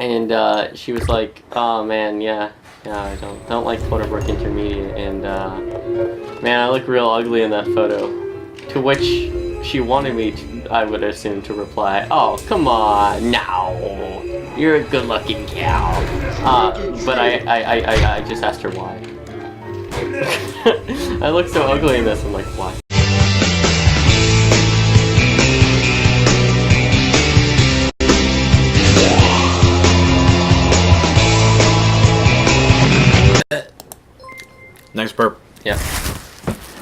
And she was like, "Oh man, yeah, I don't like photo work intermediate, and man, I look real ugly in that photo." To which she wanted me to, I would assume, to reply, "Oh, come on, no, you're a good-looking gal." But I just asked her why. I look so ugly in this. I'm like, why? Nice burp. Yeah.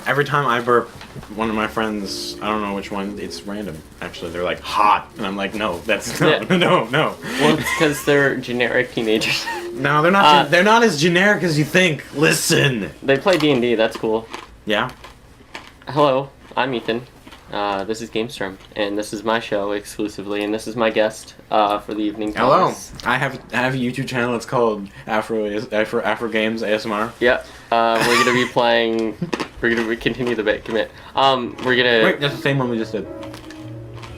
Every time I burp, one of my friends, I don't know which one, it's random. Actually, they're like, hot. And I'm like, no, that's no, Yeah. no. Well, it's because they're generic teenagers. No, they're not. They're not as generic as you think. Listen. They play D&D. That's cool. Yeah. Hello, I'm Ethan. This is GameStorm, and this is my show exclusively, and this is my guest for the evening. Hello. Thomas. I have a YouTube channel. It's called Afro Games ASMR. Yeah. We're gonna be playing. We're gonna continue the bit commit. We're gonna. Wait, that's the same one we just did.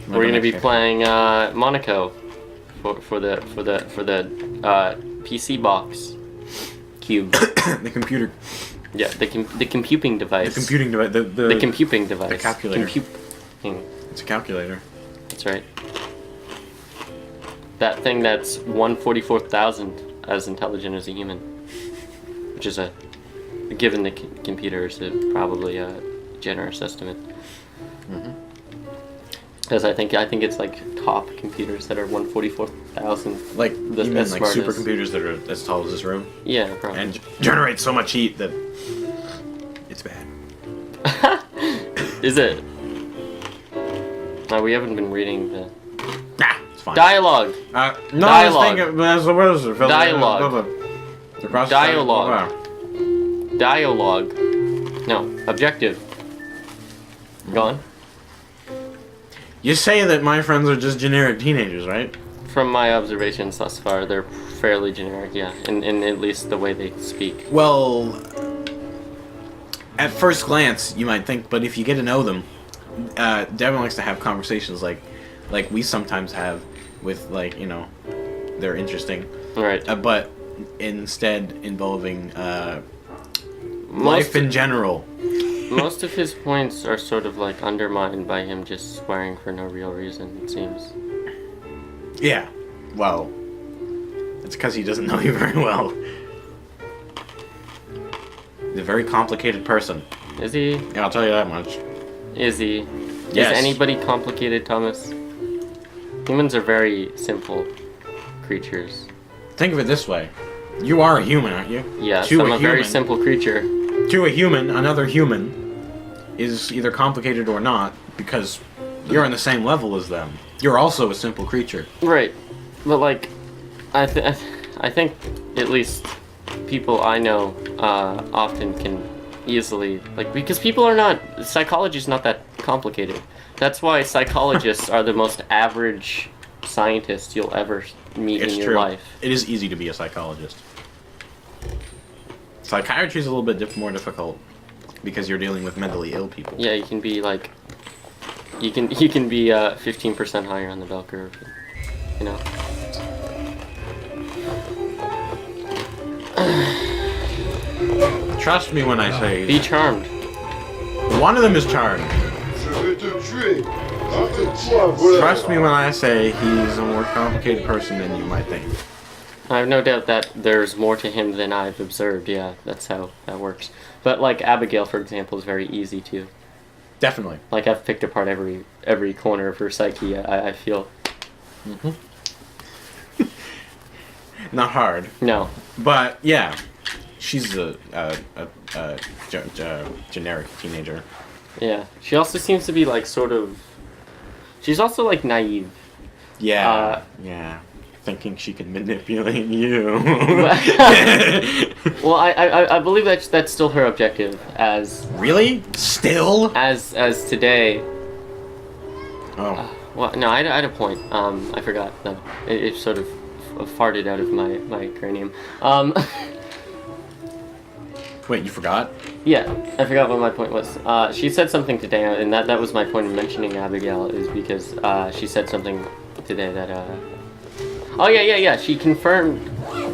We're gonna be playing Monaco for the PC box cube. The computer. Yeah, the computing device. The computing device. The computing device. The calculator. Computing. It's a calculator. That's right. That thing that's 1/44,000 as intelligent as a human, which is given the computer is probably a generous estimate. Because I think it's like top computers that are 1/44,000. Like The- you mean as like smart as- supercomputers that are as tall as this room Yeah, probably. and generate so much heat that it's bad. Is it? No, we haven't been reading the It's fine. dialogue. No, Dialogue. I was thinking, what is it? Dialogue. Dialogue. Dialogue. No, objective. Go on. You say that my friends are just generic teenagers, right? From my observations thus far, they're fairly generic, yeah, in at least the way they speak. Well, at first glance, you might think, but if you get to know them, Devin likes to have conversations like we sometimes have with, like, you know, they're interesting. Right. But instead involving life in general. Most of his points are sort of like undermined by him just swearing for no real reason, it seems. Yeah. Well, it's because he doesn't know you very well. He's a very complicated person. Is he? Yeah, I'll tell you that much. Is he? Yes. Is anybody complicated, Thomas? Humans are very simple creatures. Think of it this way. You are a human, aren't you? Yes, To I'm a very human. simple creature. To a human, another human is either complicated or not because you're on the same level as them. You're also a simple creature. Right. But, like, I think at least people I know often can easily, like, because people are not, psychology is not that complicated. That's why psychologists are the most average scientists you'll ever meet It's in your true. life. It is easy to be a psychologist. Psychiatry is a little bit more difficult because you're dealing with mentally ill people. Yeah, you can be like, you can be 15% higher on the bell curve, you know. Trust me when I say Be charmed. one of them is charmed. Trust me when I say he's a more complicated person than you might think. I have no doubt that there's more to him than I've observed. Yeah, that's how that works. But like Abigail, for example, is very easy to. Definitely. Like I've picked apart every corner of her psyche. I feel. Not hard. No. But yeah, she's a generic teenager. Yeah. She also seems to be like sort of. She's also like naive. Yeah. Yeah. Thinking she can manipulate you. Well, I believe that's still her objective as Really? Still? as today. Oh. Well, no, I had a point. I forgot. No, it sort of farted out of my cranium. Wait, you forgot? Yeah, I forgot what my point was. She said something today, and that was my point in mentioning Abigail, is because she said something today that Oh yeah. She confirmed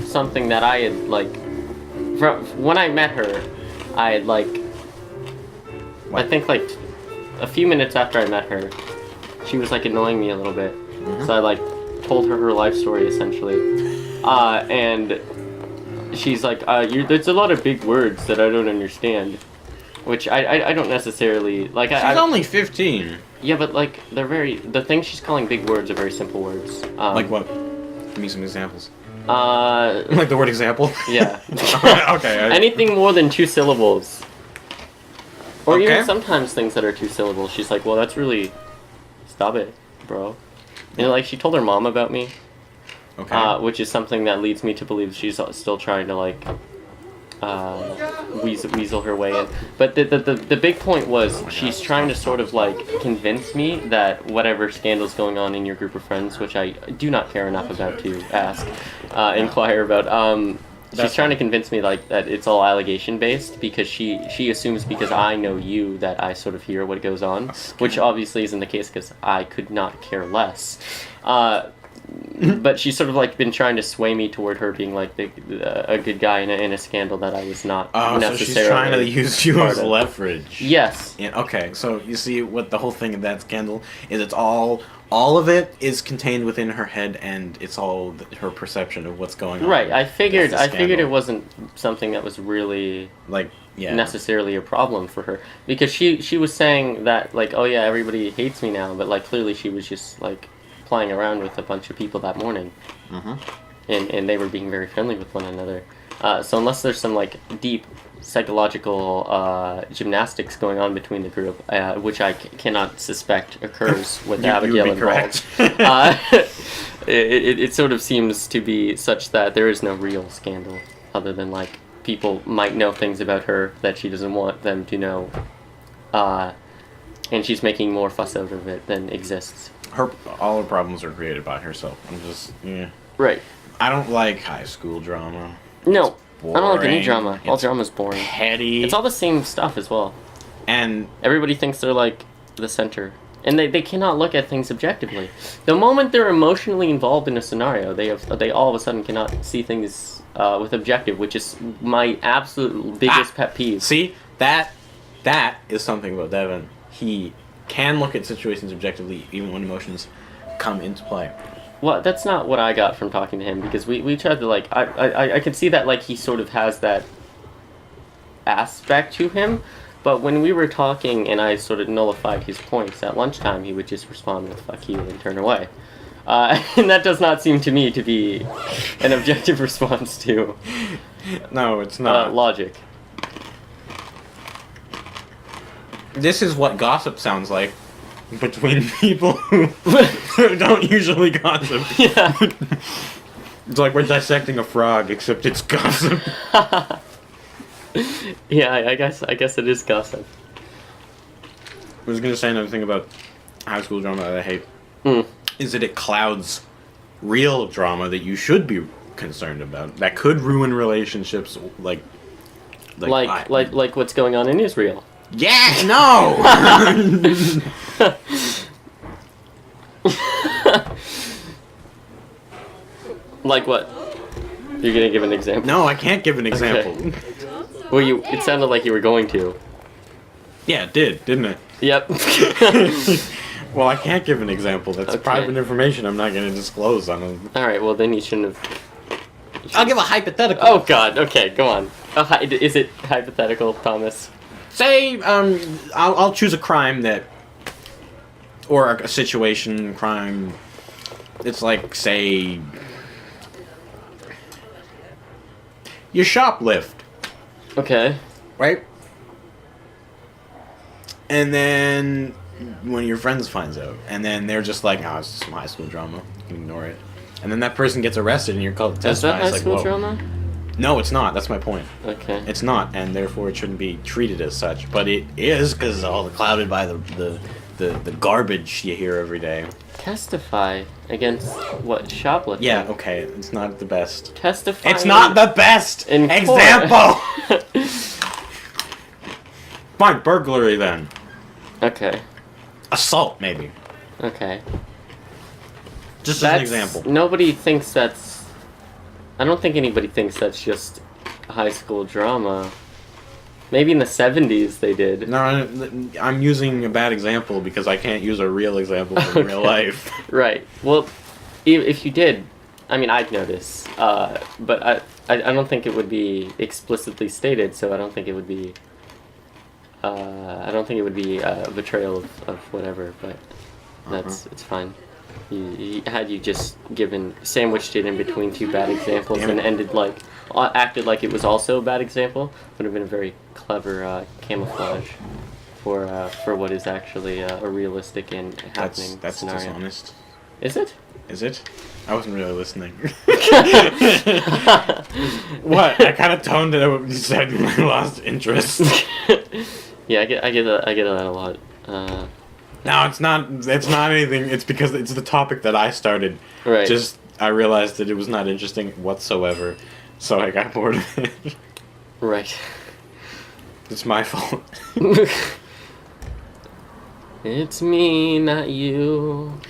something that I had like. When I met her, I had like. What? I think like a few minutes after I met her, she was like annoying me a little bit. So I like told her life story essentially, and she's like, "There's a lot of big words that I don't understand," which I don't necessarily like. She's only 15. Yeah, but like the things she's calling big words are very simple words. Like what? Give me some examples. Uh, Like the word example? yeah. Okay. Anything more than 2 syllables. Or Okay. even sometimes things that are 2 syllables. She's like, well, that's really... Stop it, bro. You know, like, she told her mom about me. Okay. Which is something that leads me to believe she's still trying to, like... weasel her way in. But the big point was she's trying to sort of like convince me that whatever scandal's going on in your group of friends, which I do not care enough about to ask, inquire about, she's trying to convince me like that it's all allegation based because she assumes because I know you that I sort of hear what goes on, which obviously isn't the case because I could not care less. But she's sort of like been trying to sway me toward her being like a good guy in a scandal that I was not necessarily. So she's trying to use you as leverage. Yes. Yeah, okay, so you see what the whole thing of that scandal is. It's all of it is contained within her head, and it's all her perception of what's going on. Right. I figured scandal. it wasn't something that was really Like, yeah. necessarily a problem for her because she was saying that like, oh yeah, everybody hates me now, but like clearly she was just like playing around with a bunch of people that morning, and they were being very friendly with one another. So unless there's some like deep psychological gymnastics going on between the group, which I cannot suspect occurs with Abigail involved, it sort of seems to be such that there is no real scandal other than like people might know things about her that she doesn't want them to know, and she's making more fuss out of it than exists. All her problems are created by herself. I'm just, yeah. Right. I don't like high school drama. No, I don't like any boring. drama. All It's drama's boring. Petty. It's all the same stuff as well. And Everybody thinks they're like the center. And they cannot look at things objectively. The moment they're emotionally involved in a scenario, they all of a sudden cannot see things with objective, which is my absolute biggest pet peeve. see, that is something about Devin. He can look at situations objectively even when emotions come into play. Well, that's not what I got from talking to him, because we tried to like I can see that like he sort of has that aspect to him, but when we were talking and I sort of nullified his points at lunchtime, he would just respond with "fuck you" and turn away. And that does not seem to me to be an objective response to No, it's not. logic. This is what gossip sounds like between people who don't usually gossip. Yeah. It's like we're dissecting a frog, except it's gossip. Yeah, I guess it is gossip. I was gonna say another thing about high school drama that I hate. Is that it clouds real drama that you should be concerned about. That could ruin relationships, like what's going on in Israel. Yeah, no! Like what? You're gonna give an example? No, I can't give an example. Okay. Well, it sounded like you were going to. Yeah, it did, didn't it? Yep. Well, I can't give an example. That's Okay. private information I'm not going to disclose on them. Alright, well then you shouldn't have... I'll give a hypothetical. Oh god, okay, go on. Is it hypothetical, Thomas? Say, I'll choose a crime that... Or a situation, crime... It's like, say... You shoplift, Okay. right? And then one of your friends finds out, and then they're just like, "Oh, it's just some high school drama. You can ignore it." And then that person gets arrested, and you're called to Is that testify. high It's like, school whoa. drama? No, it's not. That's my point. Okay. It's not, and therefore it shouldn't be treated as such. But it is because all clouded by the garbage you hear every day. Testify against what? Shoplifting? Yeah, okay, it's not the best. Testify. It's not the best in court. example. Fine, burglary then. Okay. Assault, maybe. Okay. Just as an example. Nobody thinks that's... I don't think anybody thinks that's just high school drama. Maybe in the 70s they did. No, I'm using a bad example because I can't use a real example from real life. Right. Well, if you did, I mean, I'd notice. But I don't think it would be explicitly stated, so I don't think it would be... I don't think it would be a betrayal of whatever, but it's fine. Had you just sandwiched it in between two bad examples and acted like it was also a bad example, would have been a very clever camouflage for what is actually a realistic and happening That's scenario. dishonest. Is it? Is it? I wasn't really listening. What? I kind of toned it out when you said when I lost interest. Yeah, I get that a lot. No, it's not anything. It's because it's the topic that I started. Right. Just, I realized that it was not interesting whatsoever, so I got bored of it. Right. It's my fault. It's me, not you.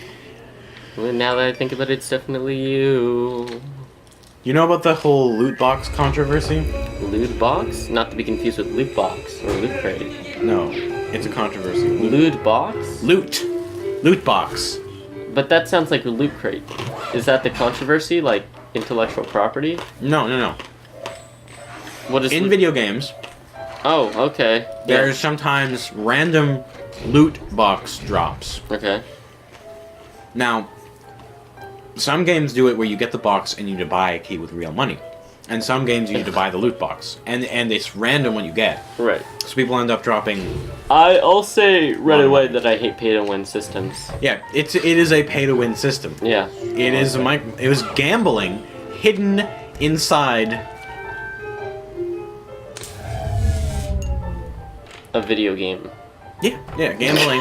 Well, now that I think about it, it's definitely you. You know about the whole loot box controversy? Loot box? Not to be confused with loot box or loot crate. No, it's a controversy. Loot box? Loot box. But that sounds like a loot crate. Is that the controversy, like intellectual property? No. What is in video games? Oh, okay. There's sometimes random loot box drops. Okay. Now, some games do it where you get the box and you need to buy a key with real money. And some games you need to buy the loot box. And it's random what you get. Right. So people end up dropping... I'll say right away that I hate pay-to-win systems. Yeah, it is a pay-to-win system. Yeah. It was gambling hidden inside... a video game. Yeah, gambling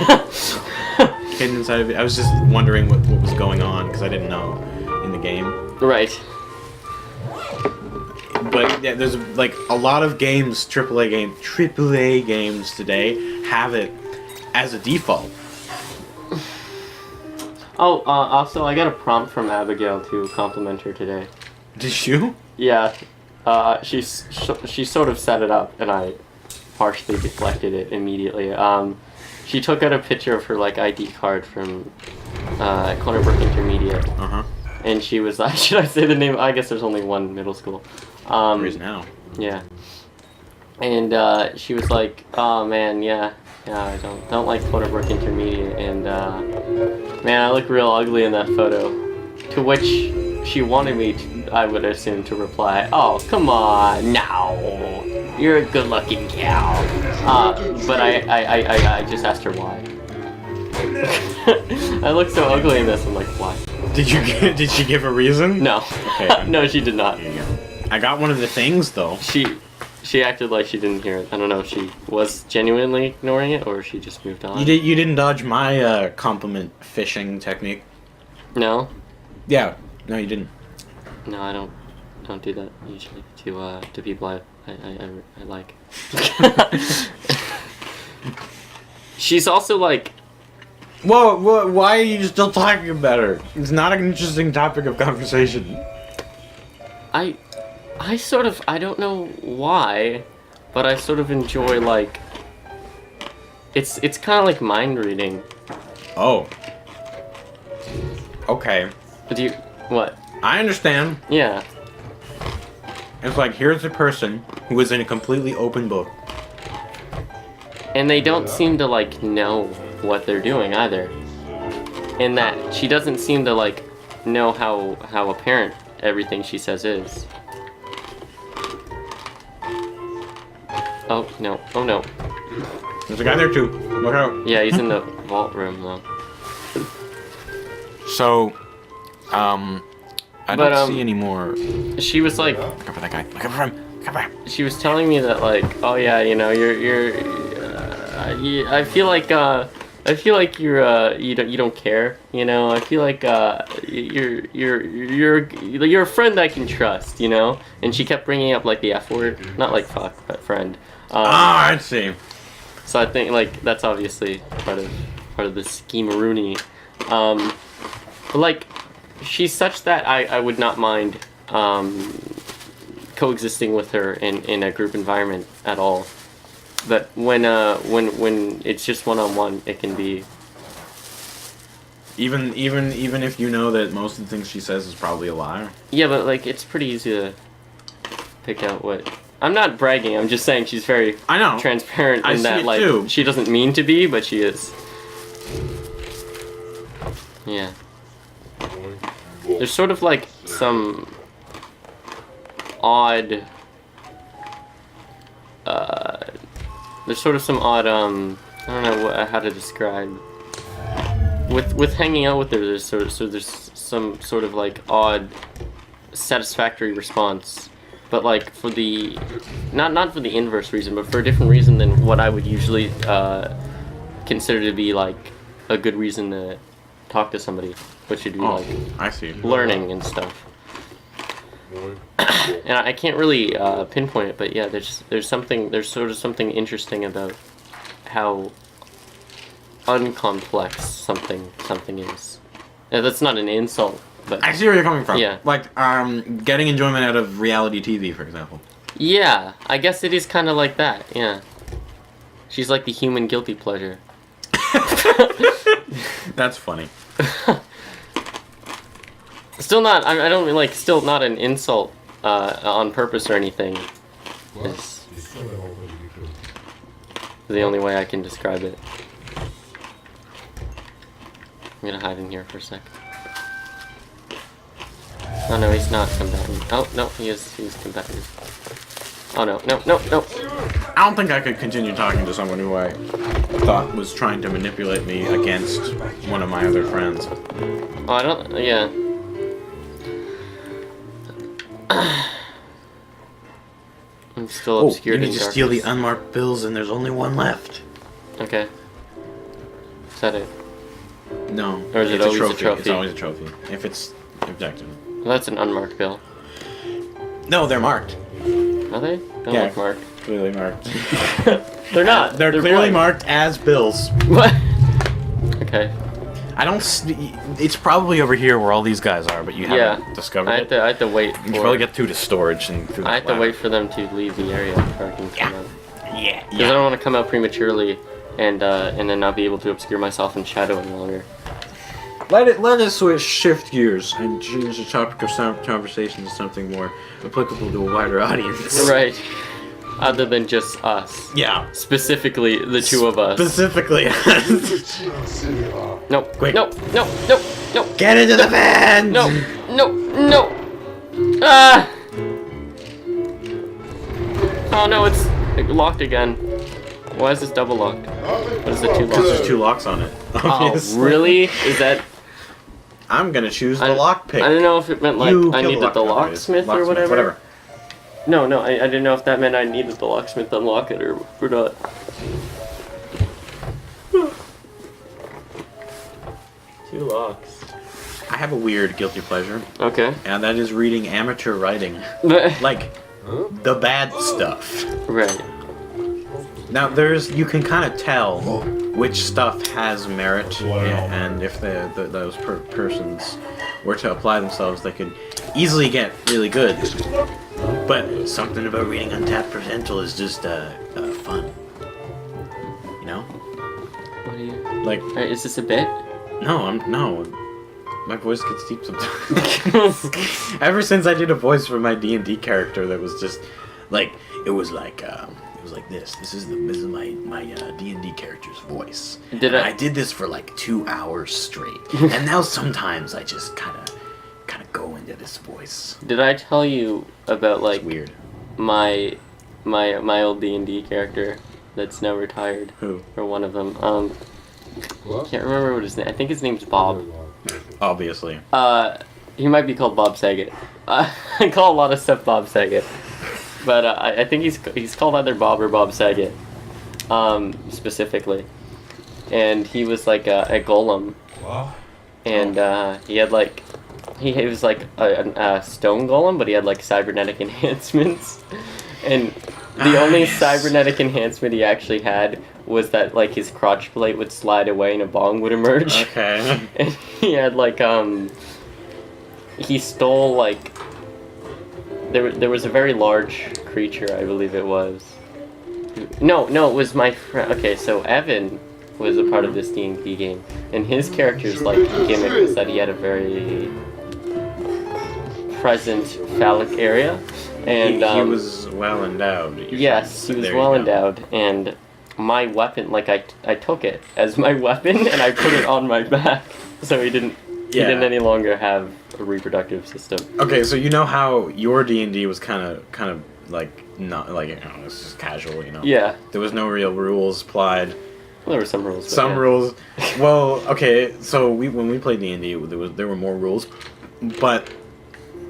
hidden inside of it. I was just wondering what was going on because I didn't know in the game. Right. But yeah, there's like a lot of games, AAA games today have it as a default. Oh, also I got a prompt from Abigail to compliment her today. Did you? Yeah. She sort of set it up, and I partially deflected it immediately. She took out a picture of her like ID card from Cornerbrook Intermediate. And she was like, should I say the name? I guess there's only one middle school. There is now. Yeah. And she was like, oh man, yeah, I don't like Cornerbrook Intermediate, and man, I look real ugly in that photo. To which she wanted me to, I would assume, to reply, oh come on, no, you're a good-looking gal. But I just asked her why. I look so ugly in this. I'm like, why? Did she give a reason? No. Okay. No, she did not. I got one of the things though. She acted like she didn't hear it. I don't know if she was genuinely ignoring it or she just moved on. You didn't dodge my compliment fishing technique. No. Yeah. No, you didn't. No, I don't do that usually to people I like. She's also like... Whoa, why are you still talking about her? It's not an interesting topic of conversation. I sort of, I don't know why, but I sort of enjoy, like... It's kind of like mind reading. Oh. Okay. But what? I understand. Yeah. It's like, here's a person who is in a completely open book. And they don't seem to, like, know what they're doing either. And that she doesn't seem to, like, know how apparent everything she says is. Oh, no. Oh, no. There's a guy there, too. Look out. Yeah, he's in the vault room, though. So, I don't see any more. She was like... Look out for that guy. Look out for him. Look out for him. She was telling me that, like, oh yeah, you know, I feel like you don't care, you know. I feel like you're a friend I can trust, you know. And she kept bringing up like the F word, not like fuck, but friend. I see. So I think like that's obviously part of the scheme-a-rooney. But like, she's such that I would not mind coexisting with her in a group environment at all. But when it's just one-on-one, it can be. Even if you know that most of the things she says is probably a lie. Yeah, but like it's pretty easy to pick out what. I'm not bragging. I'm just saying she's very. I know. Transparent in that like too. she doesn't mean to be, but she is. Yeah. There's sort of like some odd. There's sort of some odd. I don't know how to describe. With hanging out with her, there's some sort of like odd, satisfactory response, but like for the not for the inverse reason, but for a different reason than what I would usually consider to be like a good reason to talk to somebody, which would be like I see. learning and stuff. And I can't really pinpoint it, but yeah, there's sort of something interesting about how uncomplex something is. Yeah, that's not an insult, but I see where you're coming from. Yeah. Like getting enjoyment out of reality TV, for example. yeah, I guess it is kind of like that. Yeah, she's like the human guilty pleasure. That's funny. Still not. I don't like. Still not an insult on purpose or anything. It's the only way I can describe it. I'm gonna hide in here for a sec. Oh no, he's not combatant. Oh no, he's combatant. Oh no. I don't think I could continue talking to someone who I thought was trying to manipulate me against one of my other friends. Oh, I don't. Yeah. I'm still Oh, obscured you in need to steal the darkness. unmarked bills, and there's only one left. Okay. Is that it? No. Or is it it's always a It's trophy? always a trophy. If it's objective. Well, that's an unmarked bill. No, they're marked. Are they? Don't Yeah. look marked. Clearly marked. They're not. They're clearly blank. marked as bills. What? Okay. I don't. It's probably over here where all these guys are, but you haven't Yeah. discovered I it. have to wait. You should probably get through to storage and through the I have to ladder. wait for them to leave the area before I can come out. Yeah. Because I don't want to come out prematurely and then not be able to obscure myself in shadow any longer. Let us shift gears and change the topic of some conversation to something more applicable to a wider audience. Right. Other than just us. Yeah. Specifically, the two of us. Specifically. No. Quick. No. Get into the van. No. Ah! Oh no, it's locked again. Why is this double locked? What is it, two Because locks? there's two locks on it. Oh, Obviously. really? Is that... I'm gonna choose the lockpick. I don't know if it meant like You I kill needed the locksmith or whatever. No, I didn't know if that meant I needed the locksmith to unlock it or not. Two locks. I have a weird guilty pleasure, Okay. and that is reading amateur writing. Like, the bad stuff. Right. Now, you can kind of tell which stuff has merit, and if those persons were to apply themselves, they could easily get really good. But something about reading Untapped Potential is just fun. You know? What are you... Like, Alright, is this a bit? no. My voice gets deep sometimes. Ever since I did a voice for my D&D character that was just like it was like this. This is my D&D character's voice. I did this for like 2 hours straight, and now sometimes I just kind of go into this voice. Did I tell you about like It's weird. my old D&D character that's now retired? Who? Or one of them. Can't remember what his name. I think his name's Bob. Obviously. He might be called Bob Saget. I call a lot of stuff Bob Saget, but I think he's called either Bob or Bob Saget, specifically. And he was like a golem, and he had like he was like a stone golem, but he had like cybernetic enhancements, and the only cybernetic enhancement he actually had was that like his crotch plate would slide away and a bong would emerge. Okay. And he had like he stole like there was a very large creature, I believe it was. No, it was my friend. Okay, so Evan was a part of this D&D game, and his character's like gimmick was that he had a very present phallic area, and he was well endowed. Yes, he was well endowed, and my weapon, like I took it as my weapon and I put it on my back, so he didn't any longer have a reproductive system. Okay, so you know how your D&D was kind of like not like, you know, it's just casual, you know. Yeah. There was no real rules applied. Well, there were some rules. Some rules. Well, okay, so when we played D&D, there were more rules, but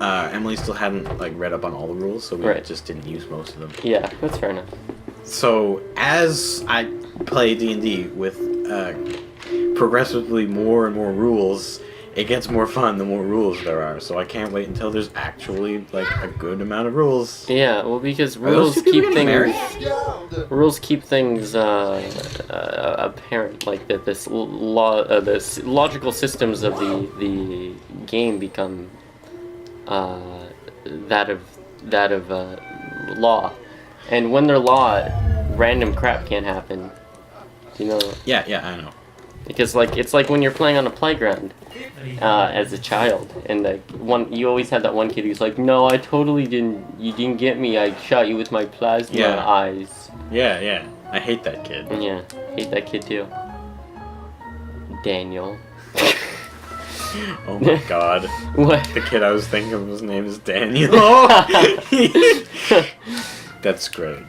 Emily still hadn't like read up on all the rules, so we just didn't use most of them. Yeah, that's fair enough. So as I play D&D with progressively more and more rules, it gets more fun the more rules there are. So I can't wait until there's actually like a good amount of rules. Yeah, well, because rules keep things apparent, like that this this logical systems of the game become that of law. And when they're law, random crap can't happen. Do you know? Yeah, I know. Because like it's like when you're playing on a playground as a child, and like you always had that one kid who's like, "No, I totally didn't. You didn't get me. I shot you with my plasma eyes." Yeah. I hate that kid. Yeah, hate that kid too. Daniel. Oh my god. What? The kid I was thinking of, his name is Daniel. That's great.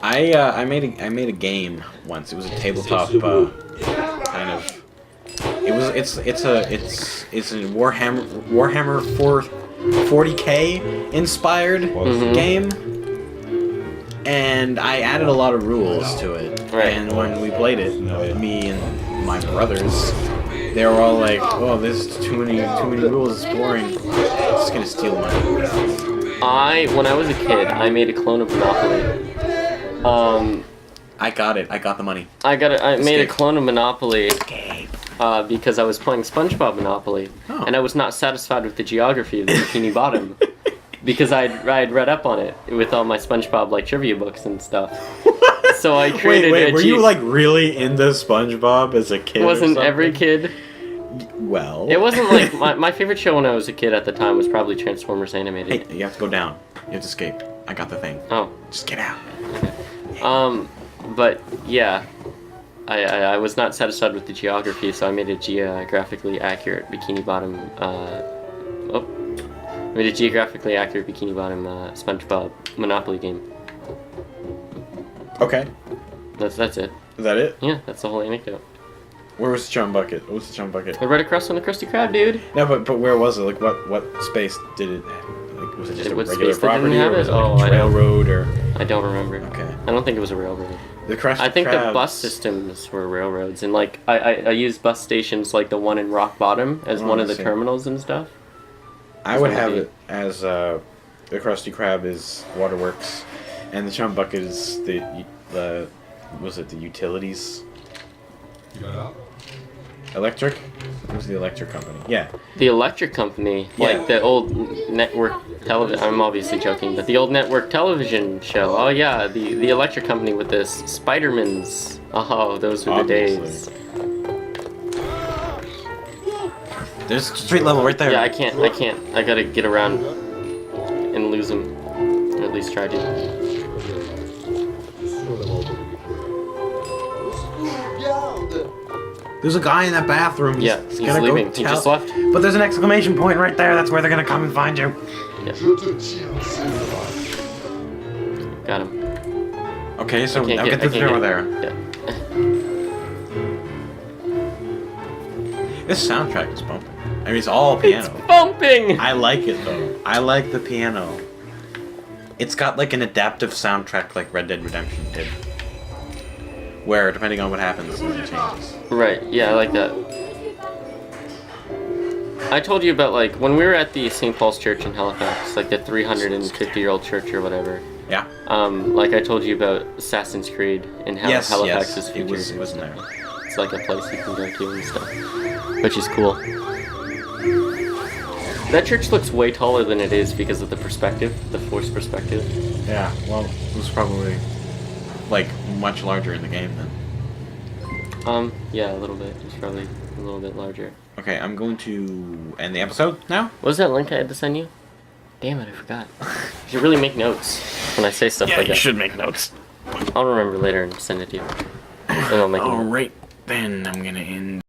I made a game once. It was a tabletop kind of. It's a Warhammer 40K inspired game, and I added a lot of rules to it. Right. And when we played it, me and my brothers, they were all like, "Oh, this is too many rules. It's boring. It's just gonna steal money." When I was a kid, I made a clone of Monopoly. I got it. I got the money. I made a clone of Monopoly because I was playing SpongeBob Monopoly, and I was not satisfied with the geography of the Bikini Bottom because I had read up on it with all my SpongeBob like trivia books and stuff. So I created. Wait, were you like really into SpongeBob as a kid? Wasn't every kid? Well, it wasn't like my favorite show when I was a kid at the time was probably Transformers Animated. Hey, you have to go down. You have to escape. I got the thing. Oh, just get out. But yeah, I was not satisfied with the geography, so I made a geographically accurate Bikini Bottom. I made a geographically accurate Bikini Bottom SpongeBob Monopoly game. Okay. That's it. Is that it? Yeah, that's the whole anecdote. Where was the chum bucket? What was the chum bucket? Right across from the Krusty Krab, dude. No, but where was it? Like, what space did it? Like, was it just a regular property, or was it like a railroad, or? I don't remember. Okay. I don't think it was a railroad. The Krusty I think Krabs... the bus systems were railroads, and like I used bus stations like the one in Rock Bottom as one of the terminals and stuff. I would have it as the Krusty Krab is Waterworks, and the chum bucket is the was it the utilities? Electric? What was the electric company? Yeah. The electric company, like the old network television. I'm obviously joking, but the old network television show. Oh yeah, the electric company with this Spider-Mans. Oh, those were the days. There's street level right there. Yeah, I can't. I gotta get around and lose him, or at least try to. There's a guy in that bathroom. He's leaving. He just left. But there's an exclamation point right there. That's where they're gonna come and find you. Yeah. Got him. Okay, so now get to the door there. Yeah. This soundtrack is bumping. I mean, it's all piano. It's bumping! I like it, though. I like the piano. It's got, like, an adaptive soundtrack like Red Dead Redemption did. Where, depending on what happens, it changes. Right, yeah, I like that. I told you about, like, when we were at the St. Paul's Church in Halifax, like the 350-year-old church or whatever. Yeah. Like I told you about Assassin's Creed and how Halifax is featured. It was in there. it's like a place you can go to and stuff, which is cool. That church looks way taller than it is because of the perspective, the forced perspective. Yeah, well, it was probably, like, much larger in the game then. Yeah, a little bit. It's probably a little bit larger. Okay, I'm going to end the episode now. What was that link I had to send you? Damn it, I forgot. You should really make notes when I say stuff like that. You should make notes. I'll remember later and send it to you. And I'll make Alright, then I'm gonna end